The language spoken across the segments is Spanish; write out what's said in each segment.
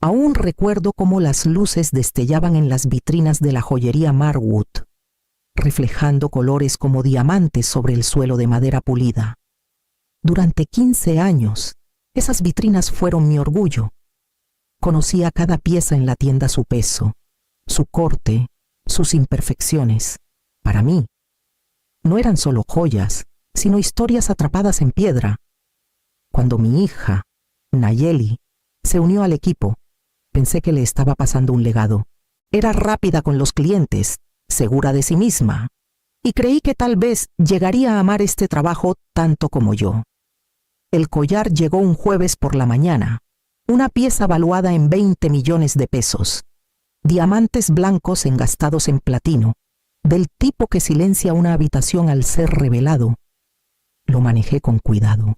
Aún recuerdo cómo las luces destellaban en las vitrinas de la joyería Marwood, reflejando colores como diamantes sobre el suelo de madera pulida. Durante 15 años, esas vitrinas fueron mi orgullo. Conocía cada pieza en la tienda su peso, su corte, sus imperfecciones. Para mí, no eran solo joyas, sino historias atrapadas en piedra. Cuando mi hija, Nayeli, se unió al equipo, pensé que le estaba pasando un legado. Era rápida con los clientes, segura de sí misma, y creí que tal vez llegaría a amar este trabajo tanto como yo. El collar llegó un jueves por la mañana, una pieza valuada en 20 millones de pesos, diamantes blancos engastados en platino, del tipo que silencia una habitación al ser revelado. Lo manejé con cuidado,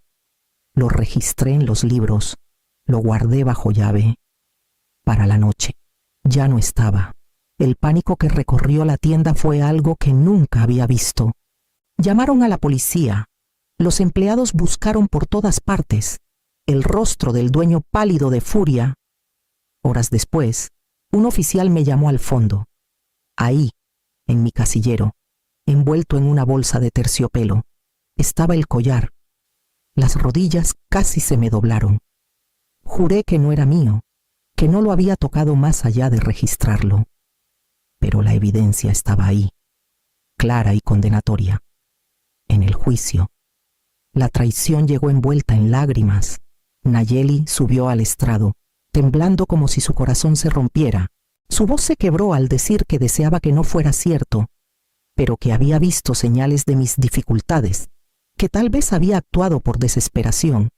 lo registré en los libros, lo guardé bajo llave. Para la noche, ya no estaba. El pánico que recorrió la tienda fue algo que nunca había visto. Llamaron a la policía. Los empleados buscaron por todas partes. El rostro del dueño pálido de furia. Horas después, un oficial me llamó al fondo. Ahí, en mi casillero, envuelto en una bolsa de terciopelo, estaba el collar. Las rodillas casi se me doblaron. Juré que no era mío, que no lo había tocado más allá de registrarlo. Pero la evidencia estaba ahí, clara y condenatoria. En el juicio, la traición llegó envuelta en lágrimas. Nayeli subió al estrado, temblando como si su corazón se rompiera. Su voz se quebró al decir que deseaba que no fuera cierto, pero que había visto señales de mis dificultades, que tal vez había actuado por desesperación.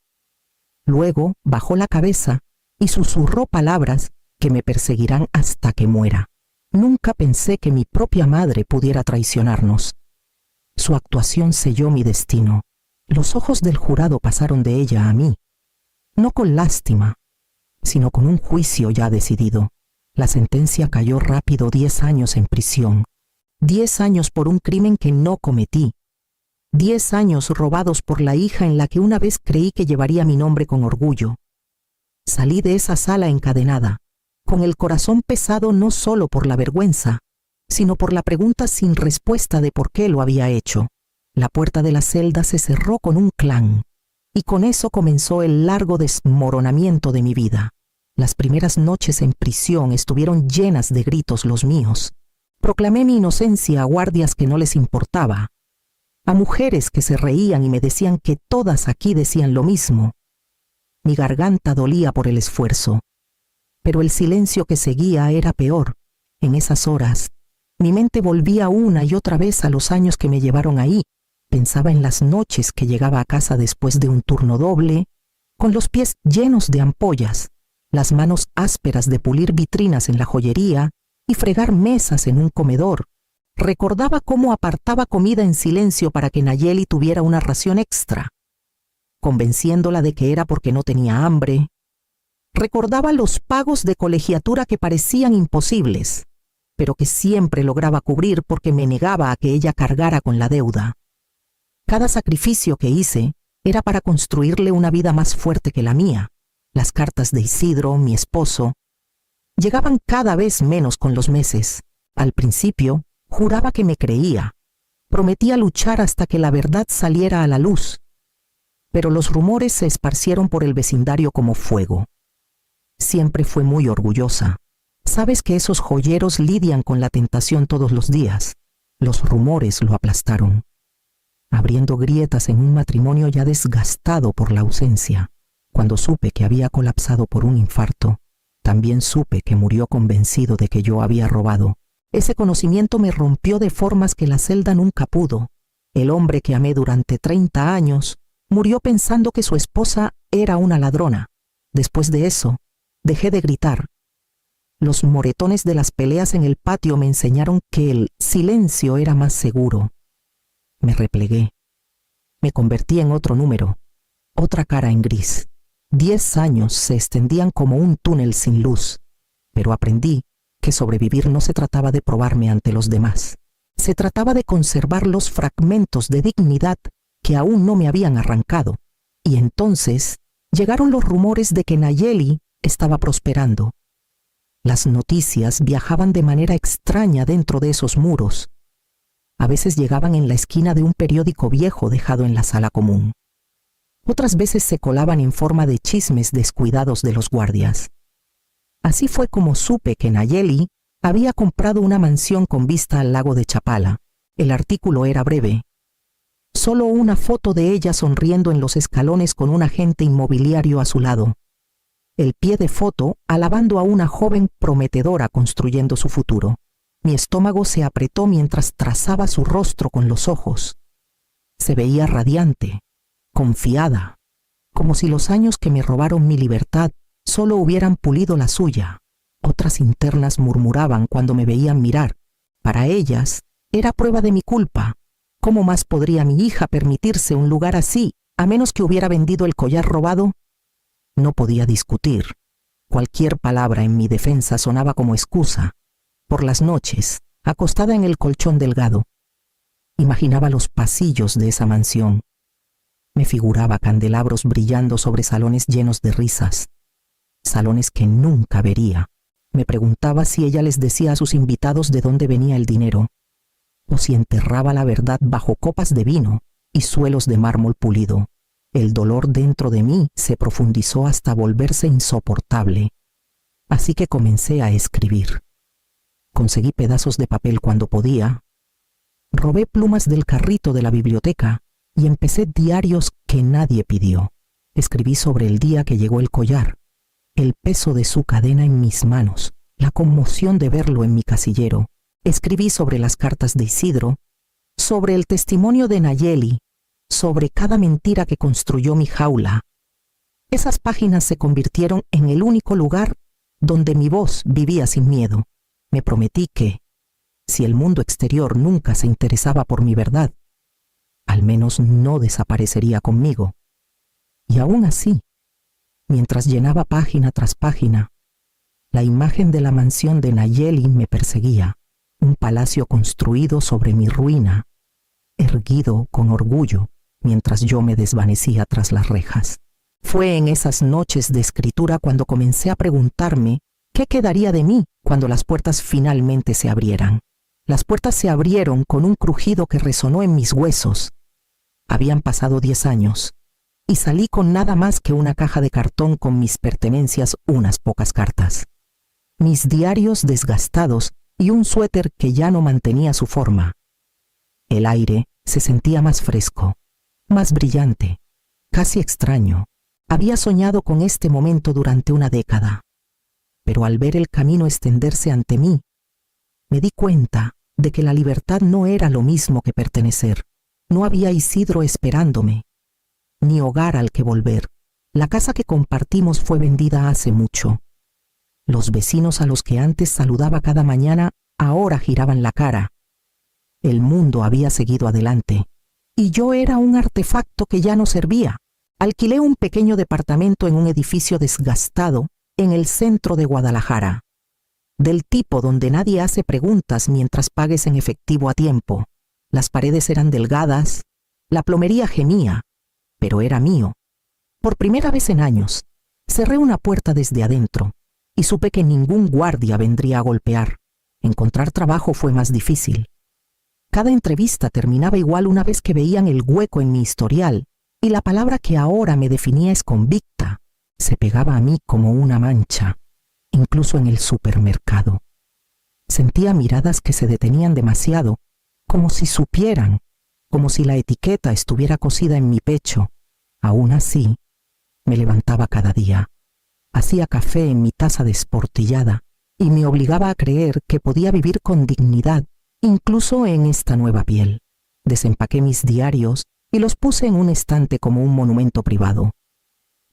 Luego bajó la cabeza y susurró palabras que me perseguirán hasta que muera. Nunca pensé que mi propia madre pudiera traicionarnos. Su actuación selló mi destino. Los ojos del jurado pasaron de ella a mí, no con lástima, sino con un juicio ya decidido. La sentencia cayó rápido: 10 años en prisión. 10 años por un crimen que no cometí. 10 años robados por la hija en la que una vez creí que llevaría mi nombre con orgullo. Salí de esa sala encadenada, con el corazón pesado no solo por la vergüenza, sino por la pregunta sin respuesta de por qué lo había hecho. La puerta de la celda se cerró con un clan, y con eso comenzó el largo desmoronamiento de mi vida. Las primeras noches en prisión estuvieron llenas de gritos los míos. Proclamé mi inocencia a guardias que no les importaba, a mujeres que se reían y me decían que todas aquí decían lo mismo. Mi garganta dolía por el esfuerzo, pero el silencio que seguía era peor. En esas horas, mi mente volvía una y otra vez a los años que me llevaron ahí. Pensaba en las noches que llegaba a casa después de un turno doble, con los pies llenos de ampollas, las manos ásperas de pulir vitrinas en la joyería y fregar mesas en un comedor. Recordaba cómo apartaba comida en silencio para que Nayeli tuviera una ración extra, convenciéndola de que era porque no tenía hambre. Recordaba los pagos de colegiatura que parecían imposibles, pero que siempre lograba cubrir porque me negaba a que ella cargara con la deuda. Cada sacrificio que hice era para construirle una vida más fuerte que la mía. Las cartas de Isidro, mi esposo, llegaban cada vez menos con los meses. Al principio, juraba que me creía. Prometía luchar hasta que la verdad saliera a la luz. Pero los rumores se esparcieron por el vecindario como fuego. Siempre fue muy orgullosa. Sabes que esos joyeros lidian con la tentación todos los días. Los rumores lo aplastaron, abriendo grietas en un matrimonio ya desgastado por la ausencia. Cuando supe que había colapsado por un infarto, también supe que murió convencido de que yo había robado. Ese conocimiento me rompió de formas que la celda nunca pudo. El hombre que amé durante 30 años murió pensando que su esposa era una ladrona. Después de eso, dejé de gritar. Los moretones de las peleas en el patio me enseñaron que el silencio era más seguro. Me replegué. Me convertí en otro número, otra cara en gris. 10 años se extendían como un túnel sin luz, pero aprendí que sobrevivir no se trataba de probarme ante los demás. Se trataba de conservar los fragmentos de dignidad que aún no me habían arrancado. Y entonces llegaron los rumores de que Nayeli estaba prosperando. Las noticias viajaban de manera extraña dentro de esos muros. A veces llegaban en la esquina de un periódico viejo dejado en la sala común. Otras veces se colaban en forma de chismes descuidados de los guardias. Así fue como supe que Nayeli había comprado una mansión con vista al lago de Chapala. El artículo era breve. Solo una foto de ella sonriendo en los escalones con un agente inmobiliario a su lado. El pie de foto alabando a una joven prometedora construyendo su futuro. Mi estómago se apretó mientras trazaba su rostro con los ojos. Se veía radiante, confiada, como si los años que me robaron mi libertad solo hubieran pulido la suya. Otras internas murmuraban cuando me veían mirar. Para ellas, era prueba de mi culpa. ¿Cómo más podría mi hija permitirse un lugar así, a menos que hubiera vendido el collar robado? No podía discutir. Cualquier palabra en mi defensa sonaba como excusa. Por las noches, acostada en el colchón delgado, imaginaba los pasillos de esa mansión. Me figuraba candelabros brillando sobre salones llenos de risas, salones que nunca vería. Me preguntaba si ella les decía a sus invitados de dónde venía el dinero, o si enterraba la verdad bajo copas de vino y suelos de mármol pulido. El dolor dentro de mí se profundizó hasta volverse insoportable. Así que comencé a escribir. Conseguí pedazos de papel cuando podía. Robé plumas del carrito de la biblioteca y empecé diarios que nadie pidió. Escribí sobre el día que llegó el collar, el peso de su cadena en mis manos, la conmoción de verlo en mi casillero. Escribí sobre las cartas de Isidro, sobre el testimonio de Nayeli, sobre cada mentira que construyó mi jaula. Esas páginas se convirtieron en el único lugar donde mi voz vivía sin miedo. Me prometí que, si el mundo exterior nunca se interesaba por mi verdad, al menos no desaparecería conmigo. Y aún así, mientras llenaba página tras página, la imagen de la mansión de Nayeli me perseguía, un palacio construido sobre mi ruina, erguido con orgullo mientras yo me desvanecía tras las rejas. Fue en esas noches de escritura cuando comencé a preguntarme qué quedaría de mí cuando las puertas finalmente se abrieran. Las puertas se abrieron con un crujido que resonó en mis huesos. Habían pasado 10 años y salí con nada más que una caja de cartón con mis pertenencias, unas pocas cartas, mis diarios desgastados y un suéter que ya no mantenía su forma. El aire se sentía más fresco, más brillante, casi extraño. Había soñado con este momento durante una década, pero al ver el camino extenderse ante mí, me di cuenta de que la libertad no era lo mismo que pertenecer. No había Isidro esperándome, ni hogar al que volver. La casa que compartimos fue vendida hace mucho. Los vecinos a los que antes saludaba cada mañana ahora giraban la cara. El mundo había seguido adelante, y yo era un artefacto que ya no servía. Alquilé un pequeño departamento en un edificio desgastado en el centro de Guadalajara, del tipo donde nadie hace preguntas mientras pagues en efectivo a tiempo. Las paredes eran delgadas, la plomería gemía, pero era mío. Por primera vez en años, cerré una puerta desde adentro y supe que ningún guardia vendría a golpear. Encontrar trabajo fue más difícil. Cada entrevista terminaba igual una vez que veían el hueco en mi historial, y la palabra que ahora me definía es convicta. Se pegaba a mí como una mancha, incluso en el supermercado. Sentía miradas que se detenían demasiado, como si supieran, como si la etiqueta estuviera cosida en mi pecho. Aún así, me levantaba cada día, hacía café en mi taza desportillada y me obligaba a creer que podía vivir con dignidad, incluso en esta nueva piel. Desempaqué mis diarios y los puse en un estante como un monumento privado,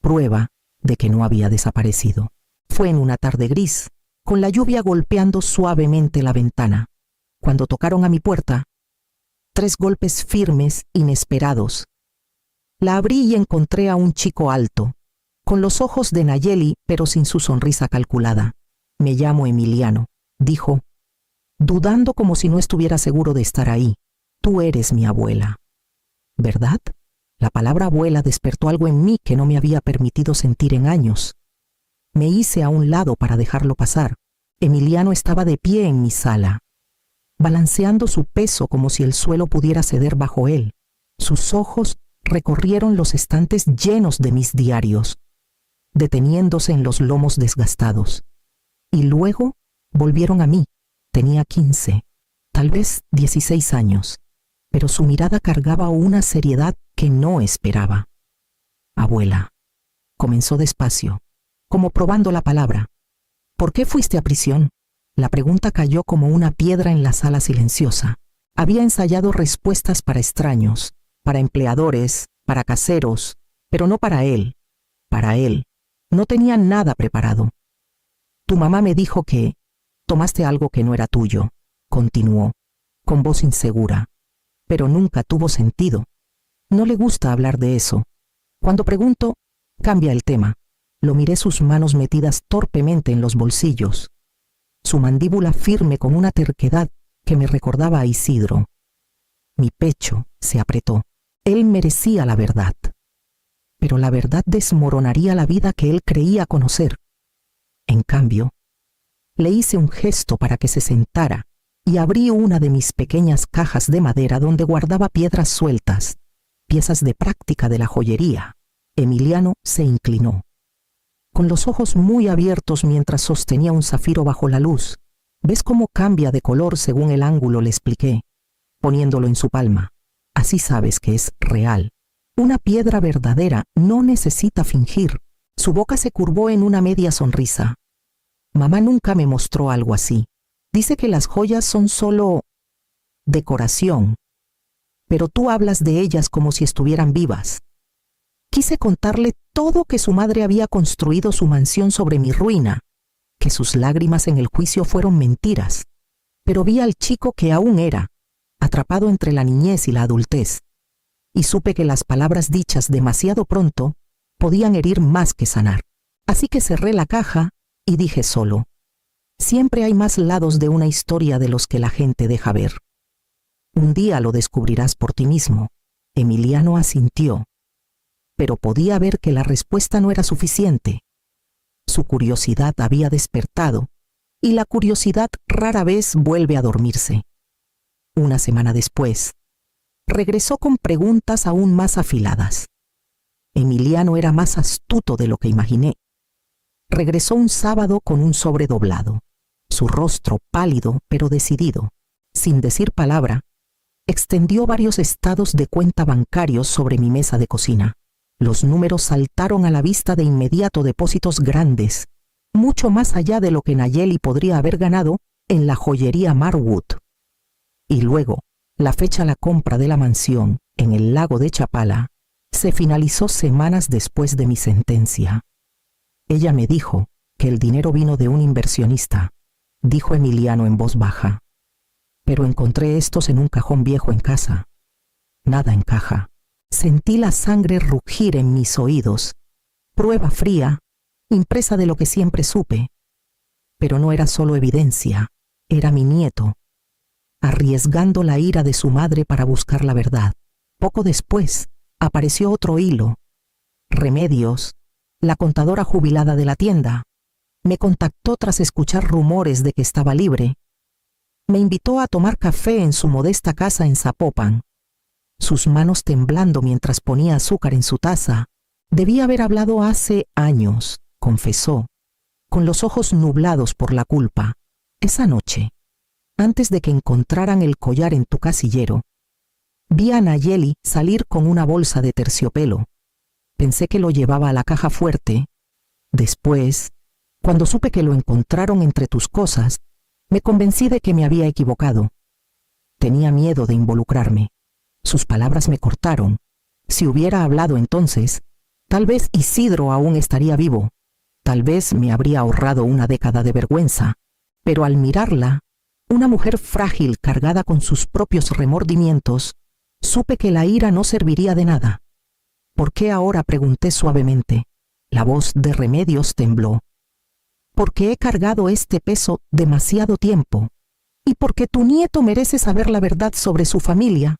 prueba de que no había desaparecido. Fue en una tarde gris, con la lluvia golpeando suavemente la ventana, cuando tocaron a mi puerta. 3 golpes firmes, inesperados. La abrí y encontré a un chico alto, con los ojos de Nayeli, pero sin su sonrisa calculada. «Me llamo Emiliano», dijo, dudando como si no estuviera seguro de estar ahí. «Tú eres mi abuela, ¿verdad?». La palabra abuela despertó algo en mí que no me había permitido sentir en años. Me hice a un lado para dejarlo pasar. Emiliano estaba de pie en mi sala, balanceando su peso como si el suelo pudiera ceder bajo él. Sus ojos recorrieron los estantes llenos de mis diarios, deteniéndose en los lomos desgastados. Y luego volvieron a mí. Tenía 15, tal vez 16 años, pero su mirada cargaba una seriedad que no esperaba. Abuela, comenzó despacio, como probando la palabra. ¿Por qué fuiste a prisión? La pregunta cayó como una piedra en la sala silenciosa. Había ensayado respuestas para extraños, para empleadores, para caseros, pero no para él. Para él. No tenía nada preparado. Tu mamá me dijo que tomaste algo que no era tuyo, continuó, con voz insegura, pero nunca tuvo sentido. No le gusta hablar de eso. Cuando pregunto, cambia el tema. Lo miré sus manos metidas torpemente en los bolsillos, su mandíbula firme con una terquedad que me recordaba a Isidro. Mi pecho se apretó. Él merecía la verdad, pero la verdad desmoronaría la vida que él creía conocer. En cambio, le hice un gesto para que se sentara y abrí una de mis pequeñas cajas de madera donde guardaba piedras sueltas, piezas de práctica de la joyería. Emiliano se inclinó, con los ojos muy abiertos mientras sostenía un zafiro bajo la luz. ¿Ves cómo cambia de color según el ángulo?, le expliqué, poniéndolo en su palma. Así sabes que es real. Una piedra verdadera no necesita fingir. Su boca se curvó en una media sonrisa. Mamá nunca me mostró algo así. Dice que las joyas son solo decoración, pero tú hablas de ellas como si estuvieran vivas. Quise contarle todo que su madre había construido su mansión sobre mi ruina, que sus lágrimas en el juicio fueron mentiras, pero vi al chico que aún era, atrapado entre la niñez y la adultez, y supe que las palabras dichas demasiado pronto podían herir más que sanar. Así que cerré la caja y dije solo, siempre hay más lados de una historia de los que la gente deja ver. Un día lo descubrirás por ti mismo. Emiliano asintió, pero podía ver que la respuesta no era suficiente. Su curiosidad había despertado, y la curiosidad rara vez vuelve a dormirse. Una semana después, regresó con preguntas aún más afiladas. Emiliano era más astuto de lo que imaginé. Regresó un sábado con un sobre doblado, su rostro pálido pero decidido. Sin decir palabra, extendió varios estados de cuenta bancarios sobre mi mesa de cocina. Los números saltaron a la vista de inmediato: depósitos grandes, mucho más allá de lo que Nayeli podría haber ganado en la joyería Marwood. Y luego, la fecha de la compra de la mansión en el lago de Chapala se finalizó semanas después de mi sentencia. Ella me dijo que el dinero vino de un inversionista, dijo Emiliano en voz baja. Pero encontré estos en un cajón viejo en casa. Nada encaja. Sentí la sangre rugir en mis oídos. Prueba fría, impresa de lo que siempre supe. Pero no era solo evidencia, era mi nieto, arriesgando la ira de su madre para buscar la verdad. Poco después, apareció otro hilo. Remedios, la contadora jubilada de la tienda, me contactó tras escuchar rumores de que estaba libre. Me invitó a tomar café en su modesta casa en Zapopan. Sus manos temblando mientras ponía azúcar en su taza. Debía haber hablado hace años, confesó, con los ojos nublados por la culpa. Esa noche, antes de que encontraran el collar en tu casillero, vi a Nayeli salir con una bolsa de terciopelo. Pensé que lo llevaba a la caja fuerte. Después, cuando supe que lo encontraron entre tus cosas, me convencí de que me había equivocado. Tenía miedo de involucrarme. Sus palabras me cortaron. Si hubiera hablado entonces, tal vez Isidro aún estaría vivo. Tal vez me habría ahorrado una década de vergüenza. Pero al mirarla, una mujer frágil cargada con sus propios remordimientos, supe que la ira no serviría de nada. ¿Por qué ahora?, pregunté suavemente. La voz de Remedios tembló. Porque he cargado este peso demasiado tiempo, y porque tu nieto merece saber la verdad sobre su familia.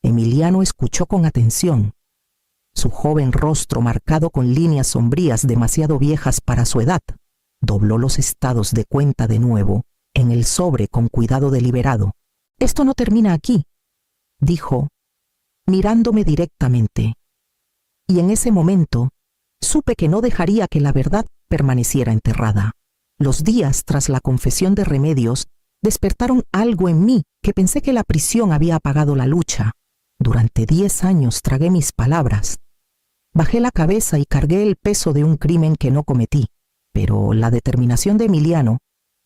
Emiliano escuchó con atención. Su joven rostro marcado con líneas sombrías demasiado viejas para su edad Dobló los estados de cuenta de nuevo en el sobre con cuidado deliberado. «Esto no termina aquí», dijo, mirándome directamente. Y en ese momento supe que no dejaría que la verdad permaneciera enterrada. Los días tras la confesión de Remedios despertaron algo en mí que pensé que la prisión había apagado la lucha. Durante 10 años tragué mis palabras. Bajé la cabeza y cargué el peso de un crimen que no cometí. Pero la determinación de Emiliano,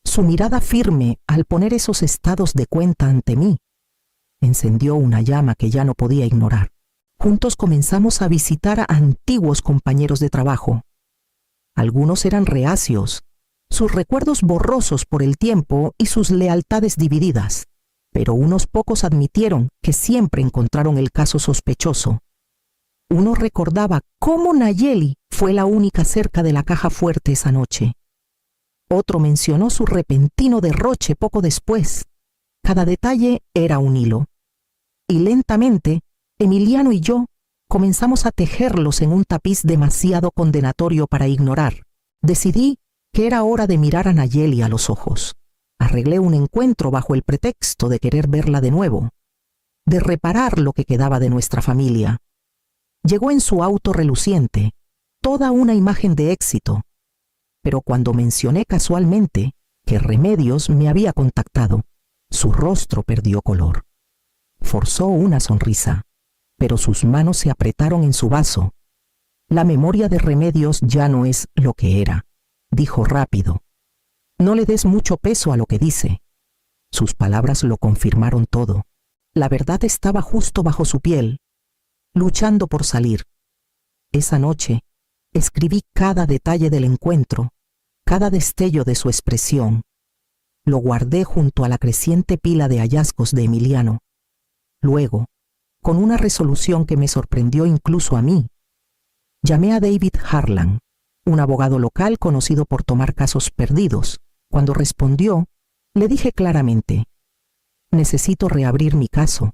su mirada firme al poner esos estados de cuenta ante mí, encendió una llama que ya no podía ignorar. Juntos comenzamos a visitar a antiguos compañeros de trabajo. Algunos eran reacios, sus recuerdos borrosos por el tiempo y sus lealtades divididas, pero unos pocos admitieron que siempre encontraron el caso sospechoso. Uno recordaba cómo Nayeli fue la única cerca de la caja fuerte esa noche. Otro mencionó su repentino derroche poco después. Cada detalle era un hilo. Y lentamente, Emiliano y yo comenzamos a tejerlos en un tapiz demasiado condenatorio para ignorar. Decidí que era hora de mirar a Nayeli a los ojos. Arreglé un encuentro bajo el pretexto de querer verla de nuevo, de reparar lo que quedaba de nuestra familia. Llegó en su auto reluciente, toda una imagen de éxito. Pero cuando mencioné casualmente que Remedios me había contactado, su rostro perdió color. Forzó una sonrisa, pero sus manos se apretaron en su vaso. La memoria de Remedios ya no es lo que era, dijo rápido. No le des mucho peso a lo que dice. Sus palabras lo confirmaron todo. La verdad estaba justo bajo su piel, luchando por salir. Esa noche escribí cada detalle del encuentro, cada destello de su expresión. Lo guardé junto a la creciente pila de hallazgos de Emiliano. Luego, con una resolución que me sorprendió incluso a mí, llamé a David Harlan, un abogado local conocido por tomar casos perdidos. Cuando respondió, le dije claramente: necesito reabrir mi caso.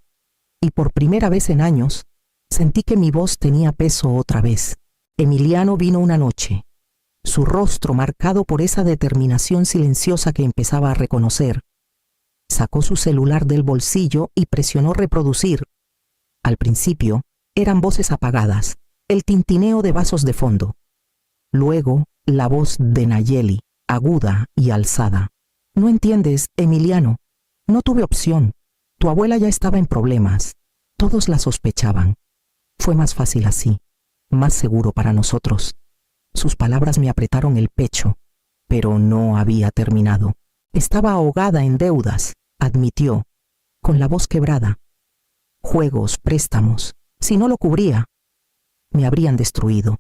Y por primera vez en años, sentí que mi voz tenía peso otra vez. Emiliano vino una noche, su rostro marcado por esa determinación silenciosa que empezaba a reconocer. Sacó su celular del bolsillo y presionó reproducir. Al principio, eran voces apagadas, el tintineo de vasos de fondo. Luego, la voz de Nayeli, aguda y alzada. No entiendes, Emiliano. No tuve opción. Tu abuela ya estaba en problemas. Todos la sospechaban. Fue más fácil así, más seguro para nosotros. Sus palabras me apretaron el pecho, pero no había terminado. Estaba ahogada en deudas, admitió, con la voz quebrada. Juegos, préstamos. Si no lo cubría, me habrían destruido.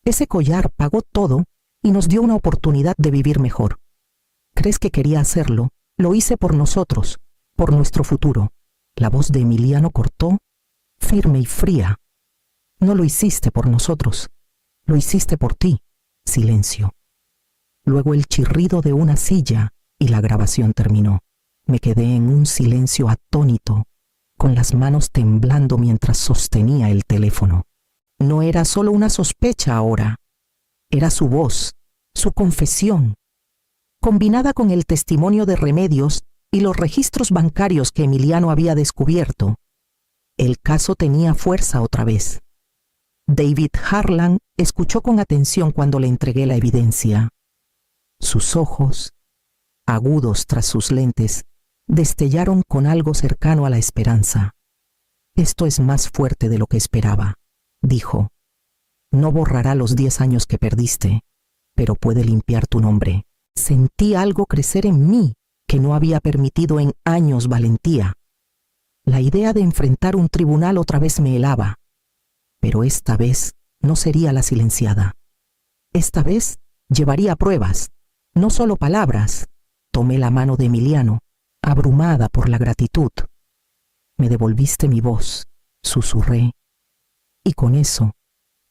Ese collar pagó todo y nos dio una oportunidad de vivir mejor. ¿Crees que quería hacerlo? Lo hice por nosotros, por nuestro futuro. La voz de Emiliano cortó, firme y fría. No lo hiciste por nosotros, lo hiciste por ti. Silencio. Luego el chirrido de una silla y la grabación terminó. Me quedé en un silencio atónito, con las manos temblando mientras sostenía el teléfono. No era solo una sospecha ahora. Era su voz, su confesión, combinada con el testimonio de Remedios y los registros bancarios que Emiliano había descubierto. El caso tenía fuerza otra vez. David Harlan escuchó con atención cuando le entregué la evidencia. Sus ojos, agudos tras sus lentes, destellaron con algo cercano a la esperanza. Esto es más fuerte de lo que esperaba, dijo. No borrará los 10 años que perdiste, pero puede limpiar tu nombre. Sentí algo crecer en mí que no había permitido en años valentía. La idea de enfrentar un tribunal otra vez me helaba, pero esta vez no sería la silenciada. Esta vez llevaría pruebas, no solo palabras. Tomé la mano de Emiliano, abrumada por la gratitud. Me devolviste mi voz, susurré, y con eso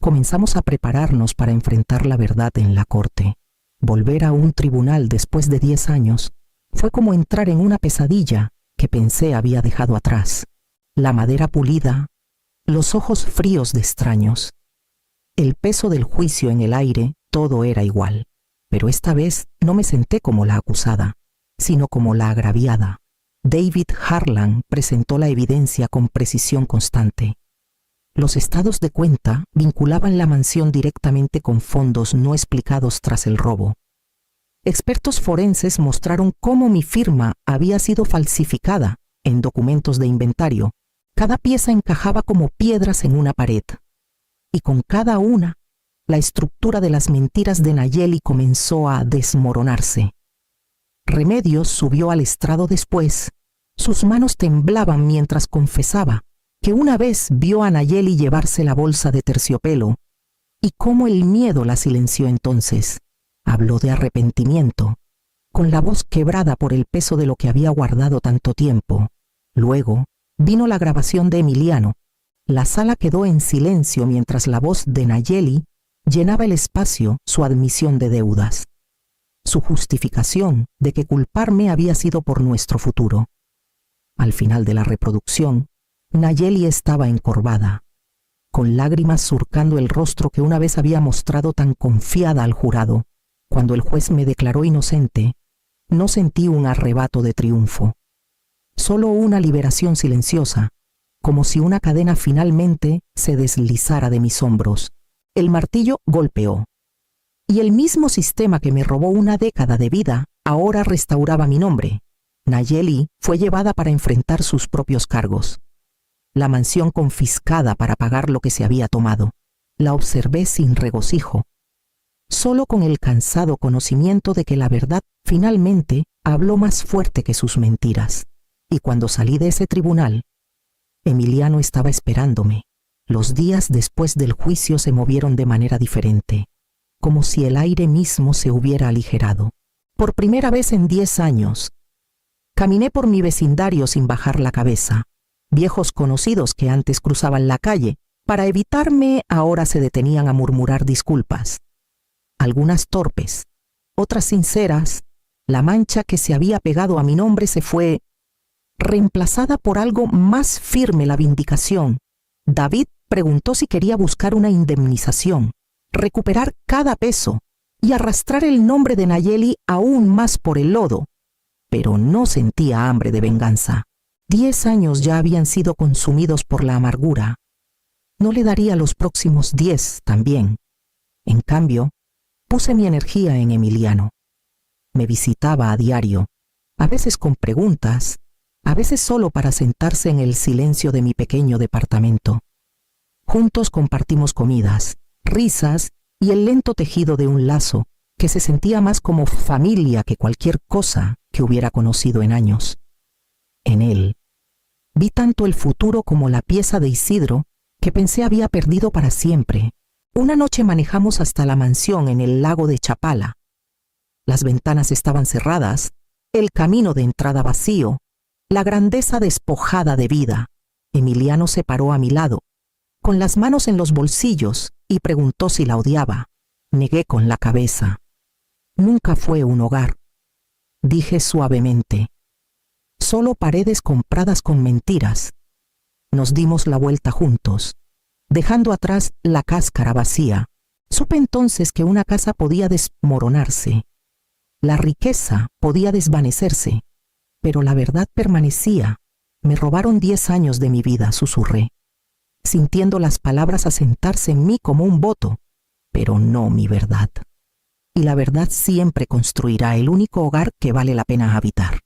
comenzamos a prepararnos para enfrentar la verdad en la corte. Volver a un tribunal después de 10 años fue como entrar en una pesadilla que pensé había dejado atrás. La madera pulida, los ojos fríos de extraños, el peso del juicio en el aire, todo era igual. Pero esta vez no me senté como la acusada, sino como la agraviada. David Harlan presentó la evidencia con precisión constante. Los estados de cuenta vinculaban la mansión directamente con fondos no explicados tras el robo. Expertos forenses mostraron cómo mi firma había sido falsificada en documentos de inventario. Cada pieza encajaba como piedras en una pared. Y con cada una, la estructura de las mentiras de Nayeli comenzó a desmoronarse. Remedios subió al estrado después. Sus manos temblaban mientras confesaba que una vez vio a Nayeli llevarse la bolsa de terciopelo y cómo el miedo la silenció entonces. Habló de arrepentimiento, con la voz quebrada por el peso de lo que había guardado tanto tiempo. Luego vino la grabación de Emiliano. La sala quedó en silencio mientras la voz de Nayeli llenaba el espacio, su admisión de deudas, su justificación de que culparme había sido por nuestro futuro. Al final de la reproducción, Nayeli estaba encorvada, con lágrimas surcando el rostro que una vez había mostrado tan confiada al jurado. Cuando el juez me declaró inocente, no sentí un arrebato de triunfo, solo una liberación silenciosa, como si una cadena finalmente se deslizara de mis hombros. El martillo golpeó, y el mismo sistema que me robó una década de vida ahora restauraba mi nombre. Nayeli fue llevada para enfrentar sus propios cargos. La mansión confiscada para pagar lo que se había tomado. La observé sin regocijo, solo con el cansado conocimiento de que la verdad finalmente habló más fuerte que sus mentiras. Y cuando salí de ese tribunal, Emiliano estaba esperándome. Los días después del juicio se movieron de manera diferente, como si el aire mismo se hubiera aligerado. Por primera vez en 10 años, caminé por mi vecindario sin bajar la cabeza. Viejos conocidos que antes cruzaban la calle, para evitarme, ahora se detenían a murmurar disculpas. Algunas torpes, otras sinceras. La mancha que se había pegado a mi nombre se fue reemplazada por algo más firme: la vindicación. David preguntó si quería buscar una indemnización, recuperar cada peso y arrastrar el nombre de Nayeli aún más por el lodo. Pero no sentía hambre de venganza. 10 años ya habían sido consumidos por la amargura. No le daría los próximos 10 también. En cambio, puse mi energía en Emiliano. Me visitaba a diario, a veces con preguntas, a veces solo para sentarse en el silencio de mi pequeño departamento. Juntos compartimos comidas, risas y el lento tejido de un lazo que se sentía más como familia que cualquier cosa que hubiera conocido en años. En él vi tanto el futuro como la pieza de Isidro que pensé había perdido para siempre. Una noche manejamos hasta la mansión en el lago de Chapala. Las ventanas estaban cerradas, el camino de entrada vacío, la grandeza despojada de vida. Emiliano se paró a mi lado, con las manos en los bolsillos, y preguntó si la odiaba. Negué con la cabeza. Nunca fue un hogar, dije suavemente. Solo paredes compradas con mentiras. Nos dimos la vuelta juntos, dejando atrás la cáscara vacía. Supe entonces que una casa podía desmoronarse. La riqueza podía desvanecerse, pero la verdad permanecía. Me robaron 10 años de mi vida, susurré, sintiendo las palabras asentarse en mí como un voto, pero no mi verdad. Y la verdad siempre construirá el único hogar que vale la pena habitar.